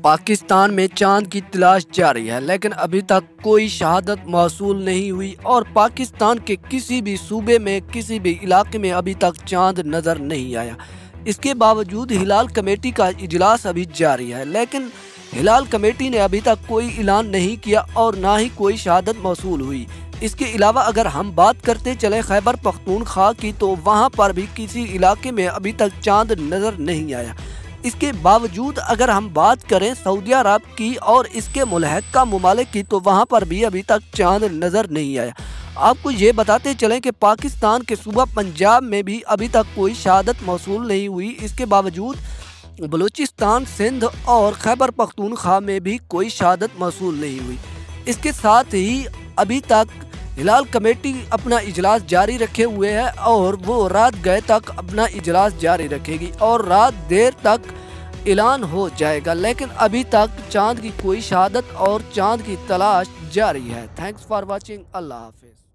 پاکستان میں چاند کی تلاش جاری ہے لیکن ابھی تک کوئی شہادت موصول نہیں ہوئی اور پاکستان کے کسی بھی صوبے میں کسی بھی علاقے میں ابھی تک چاند نظر نہیں آیا۔ اس کے باوجود ہلال کمیٹی کا اجلاس ابھی جاری ہے لیکن ہلال کمیٹی نے ابھی تک کوئی اعلان نہیں کیا اور نہ ہی کوئی شہادت موصول ہوئی۔ اس کے علاوہ اگر ہم بات کرتے چلیں خیبر پختونخوا کی تو وہاں پر بھی کسی علاقے میں ابھی تک چاند نظر نہیں آیا۔ اس کے باوجود اگر ہم بات کریں سعودی عرب کی اور اس کے ملحقہ ممالک کی تو وہاں پر بھی ابھی تک چاند نظر نہیں آیا۔ آپ کو یہ بتاتے چلیں کہ پاکستان کے صوبہ پنجاب میں بھی ابھی تک کوئی شہادت موصول نہیں ہوئی۔ اس کے باوجود بلوچستان، سندھ اور خیبر پختونخوا میں بھی کوئی شہادت موصول نہیں ہوئی۔ اس کے ساتھ ہی ابھی تک ہلال کمیٹی اپنا اجلاس جاری رکھے ہوئے ہے اور وہ رات گئے تک اپنا اجلاس جاری رکھے گی اور رات دیر تک اعلان ہو جائے گا، لیکن ابھی تک چاند کی کوئی شہادت اور چاند کی تلاش جاری ہے۔ Thanks for watching. اللہ حافظ۔